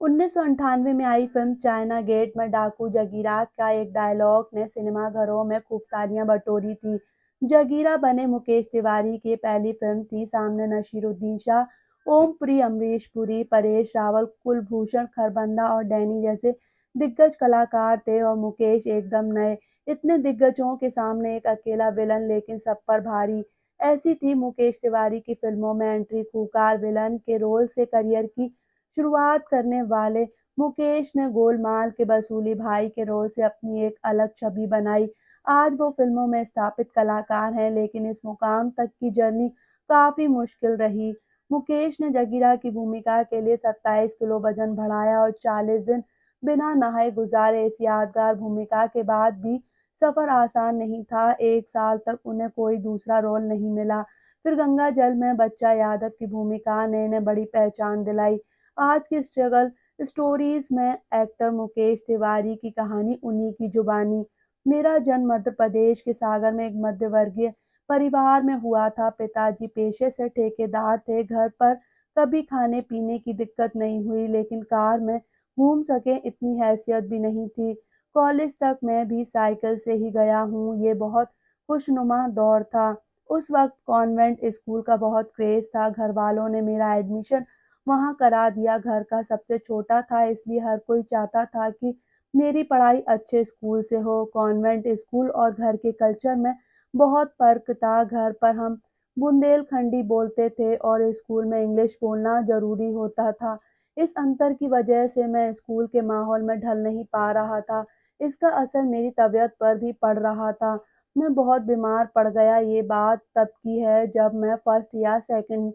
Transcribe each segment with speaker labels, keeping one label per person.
Speaker 1: 1998 में आई film China gate में डाकू जगीरा का एक डायलॉग ने सिनेमाघरों में खूब तालियां बटोरी थी। जगीरा बने मुकेश तिवारी की ये पहली फिल्म थी। सामने नसीरुद्दीन शाह, ओम पुरी, अमरीश पुरी, परेश रावल, कुलभूषण खरबंदा और डैनी जैसे दिग्गज कलाकार थे और मुकेश एकदम नए। इतने दिग्गजों के सामने एक अकेला विलन, लेकिन सब पर भारी। ऐसी थी मुकेश तिवारी की फिल्मों में एंट्री। खूंखार विलन के रोल से करियर की शुरुआत करने वाले मुकेश ने गोलमाल के वसूली भाई के रोल से अपनी एक अलग छवि बनाई। आज वो फिल्मों में स्थापित कलाकार हैं, लेकिन इस मुकाम तक की जर्नी काफी मुश्किल रही। मुकेश ने जगीरा की भूमिका के लिए 27 किलो वजन बढ़ाया और 40 दिन बिना नहाए गुजारे। इस यादगार भूमिका के बाद भी सफर आसान नहीं था। 1 साल तक उन्हें कोई दूसरा रोल नहीं मिला। फिर गंगा जल में बच्चा यादव की भूमिका ने इन्हें बड़ी पहचान दिलाई। आज की स्ट्रगल स्टोरीज में एक्टर मुकेश तिवारी की कहानी उन्हीं की जुबानी। मेरा जन्म मध्य प्रदेश के सागर में एक मध्यवर्गीय परिवार में हुआ था। पिताजी पेशे से ठेकेदार थे। घर पर कभी खाने पीने की दिक्कत नहीं हुई, लेकिन कार में घूम सके इतनी हैसियत भी नहीं थी। कॉलेज तक मैं भी साइकिल से ही गया हूँ। ये बहुत खुशनुमा दौर था। उस वक्त कॉन्वेंट स्कूल का बहुत क्रेज था। घर वालों ने मेरा एडमिशन वहाँ करा दिया। घर का सबसे छोटा था, इसलिए हर कोई चाहता था कि मेरी पढ़ाई अच्छे स्कूल से हो। कॉन्वेंट स्कूल और घर के कल्चर में बहुत फर्क था। घर पर हम बुंदेलखंडी बोलते थे और स्कूल में इंग्लिश बोलना जरूरी होता था। इस अंतर की वजह से मैं स्कूल के माहौल में ढल नहीं पा रहा था। इसका असर मेरी तबीयत पर भी पड़ रहा था। मैं बहुत बीमार पड़ गया। ये बात तब की है जब मैं फर्स्ट या सेकंड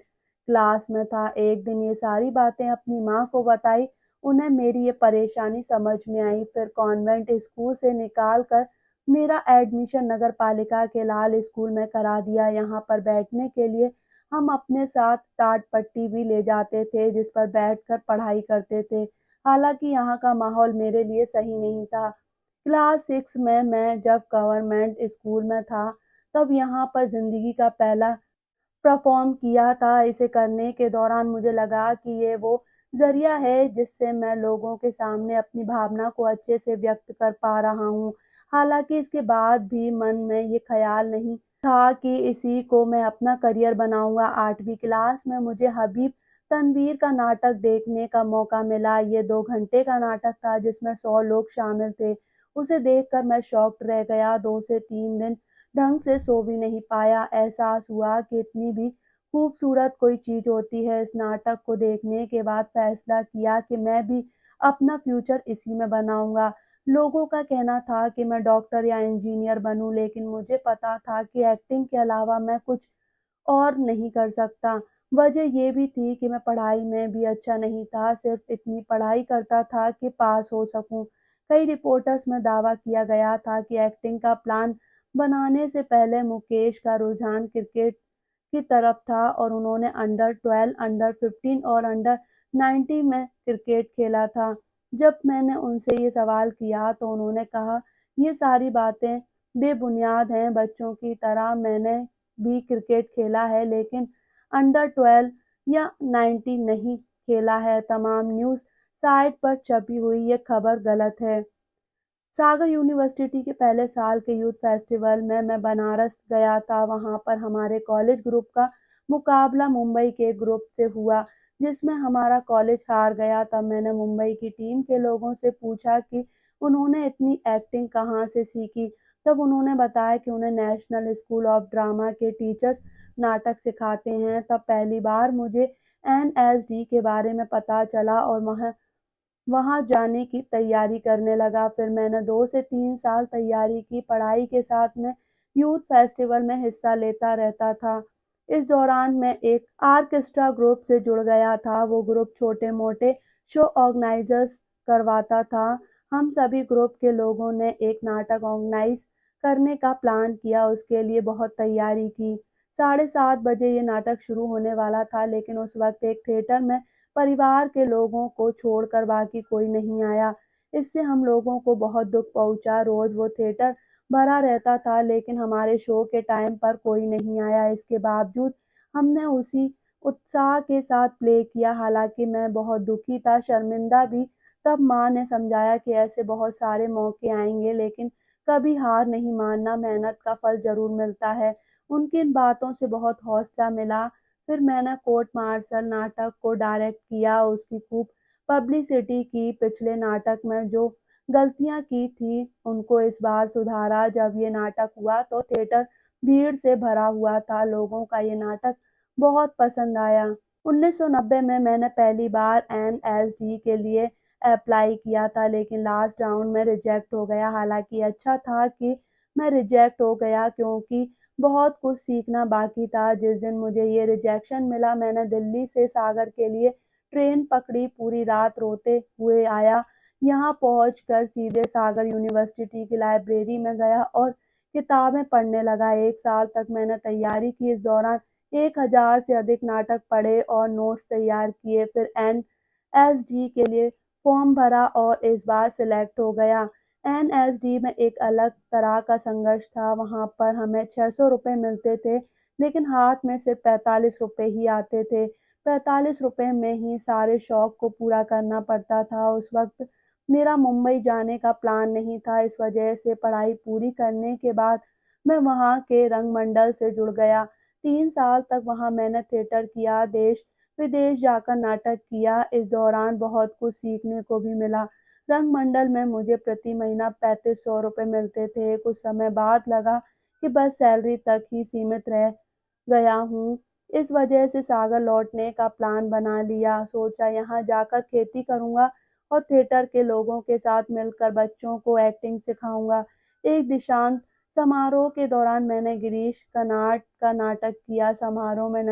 Speaker 1: क्लास में था। एक दिन ये सारी बातें अपनी माँ को बताई। उन्हें मेरी ये परेशानी समझ में आई। फिर कॉन्वेंट स्कूल से निकाल कर मेरा एडमिशन नगर पालिका के लाल स्कूल में करा दिया। यहाँ पर बैठने के लिए हम अपने साथ टाट पट्टी भी ले जाते थे, जिस पर बैठकर पढ़ाई करते थे। हालांकि यहाँ का माहौल मेरे लिए सही नहीं था। क्लास 6 में मैं जब गवर्नमेंट स्कूल में था, तब यहाँ पर जिंदगी का पहला परफ़ॉर्म किया था। इसे करने के दौरान मुझे लगा कि ये वो ज़रिया है जिससे मैं लोगों के सामने अपनी भावना को अच्छे से व्यक्त कर पा रहा हूँ। हालाँकि इसके बाद भी मन में ये ख़्याल नहीं था कि इसी को मैं अपना करियर बनाऊँगा। 8वीं क्लास में मुझे हबीब तनवीर का नाटक देखने का मौका मिला। ये 2 घंटे का नाटक था जिसमें 100 लोग शामिल थे। उसे देखकर मैं शॉक्ड रह गया। 2 से 3 दिन ढंग से सो भी नहीं पाया। एहसास हुआ कि इतनी भी खूबसूरत कोई चीज़ होती है। इस नाटक को देखने के बाद फैसला किया कि मैं भी अपना फ्यूचर इसी में बनाऊँगा। लोगों का कहना था कि मैं डॉक्टर या इंजीनियर बनूँ, लेकिन मुझे पता था कि एक्टिंग के अलावा मैं कुछ और नहीं कर सकता। वजह ये भी थी कि मैं पढ़ाई में भी अच्छा नहीं था, सिर्फ इतनी पढ़ाई करता था कि पास हो सकूं। कई रिपोर्ट्स में दावा किया गया था कि एक्टिंग का प्लान बनाने से पहले मुकेश का रुझान क्रिकेट की तरफ था और उन्होंने अंडर 12, अंडर 15 और अंडर 19 में क्रिकेट खेला था। जब मैंने उनसे ये सवाल किया तो उन्होंने कहा, ये सारी बातें बेबुनियाद हैं। बच्चों की तरह मैंने भी क्रिकेट खेला है, लेकिन अंडर 12 या 19 नहीं खेला है। तमाम न्यूज़ साइट पर छपी हुई ये खबर गलत है। सागर यूनिवर्सिटी के पहले साल के यूथ फेस्टिवल में मैं बनारस गया था। वहाँ पर हमारे कॉलेज ग्रुप का मुकाबला मुंबई के ग्रुप से हुआ, जिसमें हमारा कॉलेज हार गया। तब मैंने मुंबई की टीम के लोगों से पूछा कि उन्होंने इतनी एक्टिंग कहाँ से सीखी। तब उन्होंने बताया कि उन्हें नेशनल स्कूल ऑफ ड्रामा के टीचर्स नाटक सिखाते हैं। तब पहली बार मुझे एनएसडी के बारे में पता चला और वहाँ वहाँ जाने की तैयारी करने लगा। फिर मैंने 2 से 3 साल तैयारी की। पढ़ाई के साथ मैं यूथ फेस्टिवल में हिस्सा लेता रहता था। इस दौरान मैं एक आर्केस्ट्रा ग्रुप से जुड़ गया था। वो ग्रुप छोटे-मोटे शो ऑर्गेनाइजर्स करवाता था। हम सभी ग्रुप के लोगों ने एक नाटक ऑर्गेनाइज करने का प्लान किया। उसके लिए बहुत तैयारी की। 7:30 बजे ये नाटक शुरू होने वाला था, लेकिन उस वक्त एक थिएटर में परिवार के लोगों को छोड़कर बाकी कोई नहीं आया। इससे हम लोगों को बहुत दुःख पहुँचा। रोज़ वो थिएटर भरा रहता था, लेकिन हमारे शो के टाइम पर कोई नहीं आया। इसके बावजूद हमने उसी उत्साह के साथ प्ले किया। हालांकि मैं बहुत दुखी था, शर्मिंदा भी। तब माँ ने समझाया कि ऐसे बहुत सारे मौके आएंगे, लेकिन कभी हार नहीं मानना, मेहनत का फल जरूर मिलता है। उनकी इन बातों से बहुत हौसला मिला। फिर मैंने कोर्ट मार्शल नाटक को डायरेक्ट किया, उसकी खूब पब्लिसिटी की। पिछले नाटक में जो गलतियां की थी उनको इस बार सुधारा। जब ये नाटक हुआ तो थिएटर भीड़ से भरा हुआ था। लोगों का ये नाटक बहुत पसंद आया। 1990 में मैंने पहली बार एनएसडी के लिए अप्लाई किया था, लेकिन लास्ट राउंड में रिजेक्ट हो गया। हालांकि अच्छा था कि मैं रिजेक्ट हो गया, क्योंकि बहुत कुछ सीखना बाकी था। जिस दिन मुझे ये रिजेक्शन मिला, मैंने दिल्ली से सागर के लिए ट्रेन पकड़ी। पूरी रात रोते हुए आया। यहाँ पहुंचकर सीधे सागर यूनिवर्सिटी की लाइब्रेरी में गया और किताबें पढ़ने लगा। 1 साल तक मैंने तैयारी की। इस दौरान 1000 से अधिक नाटक पढ़े और नोट्स तैयार किए। फिर एनएसडी के लिए फॉर्म भरा और इस बार सिलेक्ट हो गया। एनएसडी में एक अलग तरह का संघर्ष था। वहां पर हमें 600 रुपये मिलते थे, लेकिन हाथ में सिर्फ 45 रुपये ही आते थे। 45 रुपये में ही सारे शौक को पूरा करना पड़ता था। उस वक्त मेरा मुंबई जाने का प्लान नहीं था। इस वजह से पढ़ाई पूरी करने के बाद मैं वहाँ के रंगमंडल से जुड़ गया। 3 साल तक वहाँ मैंने थिएटर किया, देश विदेश जाकर नाटक किया। इस दौरान बहुत कुछ सीखने को भी मिला। रंगमंडल में मुझे प्रति महीना 3500 रुपये मिलते थे। कुछ समय बाद लगा कि बस सैलरी तक ही सीमित रह गया हूँ। इस वजह से सागर लौटने का प्लान बना लिया। सोचा यहाँ जाकर खेती करूँगा और थिएटर के लोगों के साथ मिलकर बच्चों को एक्टिंग सिखाऊंगा। एक दीक्षांत समारोह के दौरान मैंने गिरीश कर्नाड का नाटक किया। समारोह में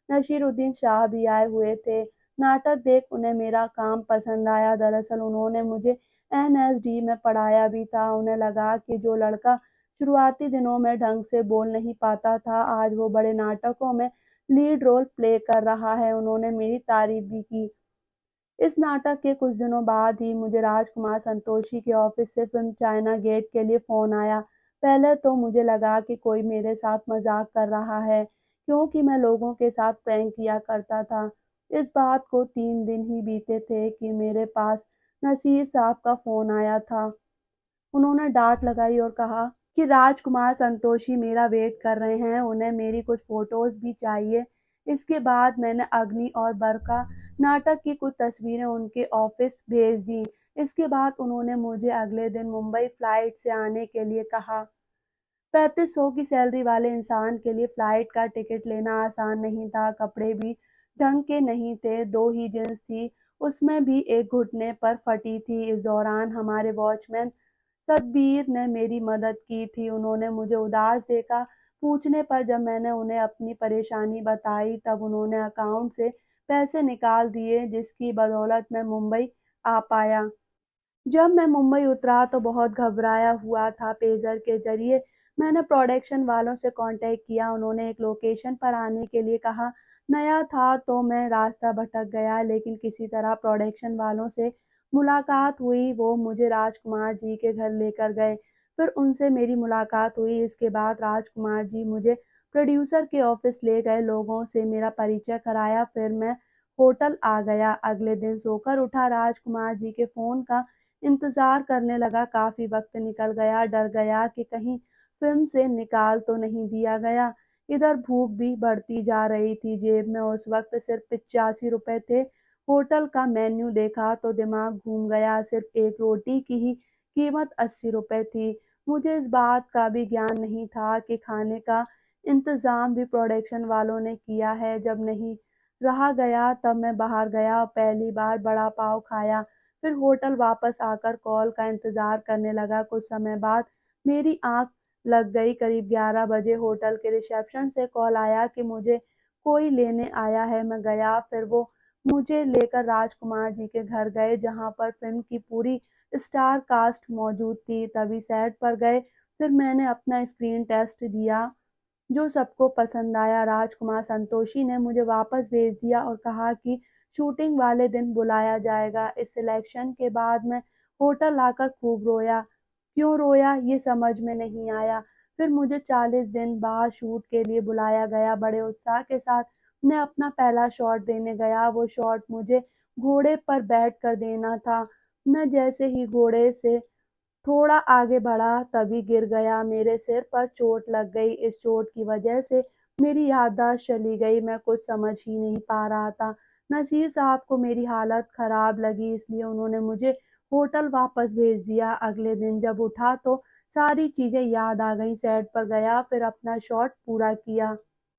Speaker 1: नसीरुद्दीन शाह भी आए हुए थे। नाटक देख उन्हें मेरा काम पसंद आया। दरअसल उन्होंने मुझे एनएसडी में पढ़ाया भी था। उन्हें लगा कि जो लड़का शुरुआती दिनों में ढंग से बोल नहीं पाता था, आज वो बड़े नाटकों में लीड रोल प्ले कर रहा है। उन्होंने मेरी तारीफ भी की। इस नाटक के कुछ दिनों बाद ही मुझे राजकुमार संतोषी के ऑफिस से फिल्म चाइना गेट के लिए फोन आया। पहले तो मुझे लगा कि कोई मेरे साथ मजाक कर रहा है, क्योंकि मैं लोगों के साथ प्रैंक किया करता था। इस बात को 3 दिन ही बीते थे कि मेरे पास नसीर साहब का फोन आया था। उन्होंने डांट लगाई और कहा कि राजकुमार संतोषी मेरा वेट कर रहे हैं, उन्हें मेरी कुछ फोटोज भी चाहिए। इसके बाद मैंने अग्नि और बरखा नाटक की कुछ तस्वीरें उनके ऑफिस भेज दी। इसके बाद उन्होंने मुझे अगले दिन मुंबई फ्लाइट से आने के लिए कहा। 3500 की सैलरी वाले इंसान के लिए फ्लाइट का टिकट लेना आसान नहीं था। कपड़े भी ढंग के नहीं थे। 2 ही जींस थी, उसमें भी एक घुटने पर फटी थी। इस दौरान हमारे वॉचमैन सतबीर ने मेरी मदद की थी। उन्होंने मुझे उदास देखा। पूछने पर जब मैंने उन्हें अपनी परेशानी बताई, तब उन्होंने अकाउंट से पैसे निकाल दिए, जिसकी बदौलत मैं मुंबई आ पाया। जब मैं मुंबई उतरा तो बहुत घबराया हुआ था। पेजर के जरिए मैंने प्रोडक्शन वालों से कांटेक्ट किया। उन्होंने एक लोकेशन पर आने के लिए कहा। नया था तो मैं रास्ता भटक गया, लेकिन किसी तरह प्रोडक्शन वालों से मुलाकात हुई। वो मुझे राजकुमार जी के घर लेकर गए। फिर उनसे मेरी मुलाकात हुई। इसके बाद राजकुमार जी मुझे प्रोड्यूसर के ऑफिस ले गए, लोगों से मेरा परिचय कराया। फिर मैं होटल आ गया। अगले दिन सोकर उठा, राजकुमार जी के फोन का इंतजार करने लगा। काफी वक्त निकल गया। डर गया कि कहीं फिल्म से निकाल तो नहीं दिया गया। इधर भूख भी बढ़ती जा रही थी। जेब में उस वक्त सिर्फ 85 रुपए थे। होटल का मेन्यू देखा तो दिमाग घूम गया। सिर्फ एक रोटी की ही कीमत 80 रुपए थी। मुझे इस बात का भी ज्ञान नहीं था कि खाने का इंतजाम भी प्रोडक्शन वालों ने किया है। जब नहीं रहा गया तब मैं बाहर गया और पहली बार बड़ा पाव खाया। फिर होटल वापस आकर कॉल का इंतजार करने लगा। कुछ समय बाद मेरी आंख लग गई। करीब 11 बजे होटल के रिसेप्शन से कॉल आया कि मुझे कोई लेने आया है। मैं गया। फिर वो मुझे लेकर राजकुमार जी के घर गए, जहां पर फिल्म की पूरी स्टार कास्ट मौजूद थी। तभी सेट पर गए। फिर मैंने अपना स्क्रीन टेस्ट दिया, जो सबको पसंद आया। राजकुमार संतोषी ने मुझे वापस भेज दिया और कहा कि शूटिंग वाले दिन बुलाया जाएगा। इस सिलेक्शन के बाद मैं होटल आकर खूब रोया। क्यों रोया ये समझ में नहीं आया। फिर मुझे 40 दिन बाद शूट के लिए बुलाया गया। बड़े उत्साह के साथ मैं अपना पहला शॉट देने गया, वो शॉट मुझे घोड़े पर बैठकर देना था। मैं जैसे ही घोड़े से थोड़ा आगे बढ़ा तभी गिर गया, मेरे सिर पर चोट लग गई। इस चोट की वजह से मेरी याददाश्त चली गई, मैं कुछ समझ ही नहीं पा रहा था। नसीर साहब को मेरी हालत खराब लगी, इसलिए उन्होंने मुझे होटल वापस भेज दिया। अगले दिन जब उठा तो सारी चीजें याद आ गईं, सेट पर गया, फिर अपना शॉट पूरा किया।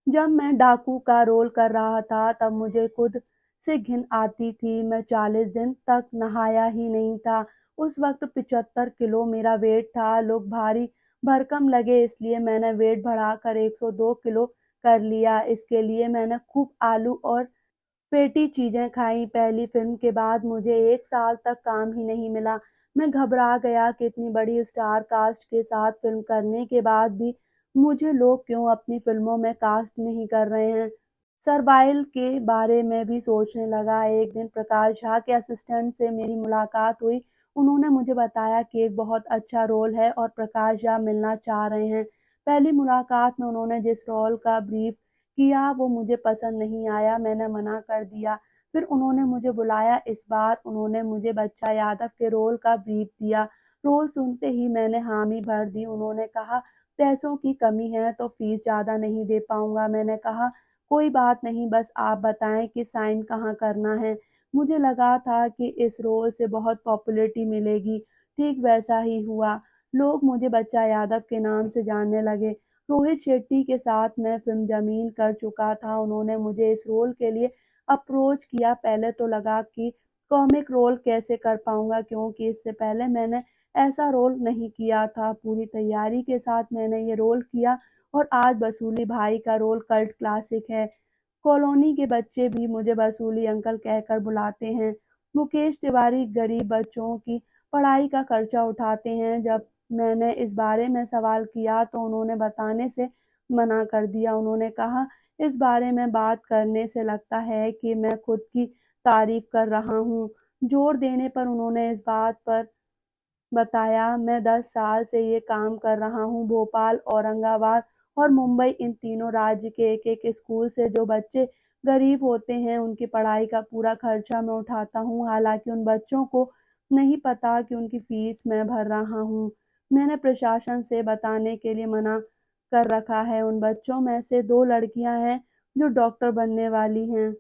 Speaker 1: जब मैं डाकू का रोल कर रहा था तब मुझे खुद से घिन आती थी। मैं 40 दिन तक नहाया ही नहीं था। उस वक्त 75 किलो मेरा वेट था। लोग भारी भरकम लगे, इसलिए मैंने वेट बढ़ाकर 102 किलो कर लिया। इसके लिए मैंने खूब आलू और फैटी चीजें खाई। पहली फिल्म के बाद मुझे 1 साल तक काम ही नहीं मिला। मैं घबरा गया कि इतनी बड़ी स्टार कास्ट के साथ फिल्म करने के बाद भी मुझे लोग क्यों अपनी फिल्मों में कास्ट नहीं कर रहे हैं। सरवाइवल के बारे में भी सोचने लगा। एक दिन प्रकाश झा के असिस्टेंट से मेरी मुलाकात हुई। उन्होंने मुझे बताया कि एक बहुत अच्छा रोल है और प्रकाश झा मिलना चाह रहे हैं। पहली मुलाकात में उन्होंने जिस रोल का ब्रीफ किया वो मुझे पसंद नहीं आया, मैंने मना कर दिया। फिर उन्होंने मुझे बुलाया, इस बार उन्होंने मुझे बच्चा यादव के रोल का ब्रीफ दिया। रोल सुनते ही मैंने हामी भर दी। उन्होंने कहा पैसों की कमी है तो फीस ज्यादा नहीं दे पाऊंगा। मैंने कहा कोई बात नहीं, बस आप बताएं कि साइन कहाँ करना है। मुझे लगा था कि इस रोल से बहुत पॉपुलैरिटी मिलेगी। ठीक वैसा ही हुआ। लोग मुझे बच्चा यादव के नाम से जानने लगे। रोहित शेट्टी के साथ मैं फिल्म जमीन कर चुका था। उन्होंने मुझे इस रोल के लिए अप्रोच किया। पहले तो लगा कि कॉमिक रोल कैसे कर पाऊंगा, क्योंकि इससे पहले मैंने ऐसा रोल नहीं किया था। पूरी तैयारी के साथ मैंने ये रोल किया और आज वसूली भाई का रोल कल्ट क्लासिक है। कॉलोनी के बच्चे भी मुझे वसूली अंकल कहकर बुलाते हैं। मुकेश तिवारी गरीब बच्चों की पढ़ाई का खर्चा उठाते हैं। जब मैंने इस बारे में सवाल किया तो उन्होंने बताने से मना कर दिया। उन्होंने कहा इस बारे में बात करने से लगता है कि मैं खुद की तारीफ कर रहा हूँ। जोर देने पर उन्होंने इस बात पर बताया, मैं 10 साल से ये काम कर रहा हूँ। भोपाल, औरंगाबाद और मुंबई, इन तीनों राज्य के एक-एक स्कूल से जो बच्चे गरीब होते हैं उनकी पढ़ाई का पूरा खर्चा मैं उठाता हूँ। हालांकि उन बच्चों को नहीं पता कि उनकी फीस मैं भर रहा हूँ। मैंने प्रशासन से बताने के लिए मना कर रखा है। उन बच्चों में से 2 लड़कियां हैं जो डॉक्टर बनने वाली हैं।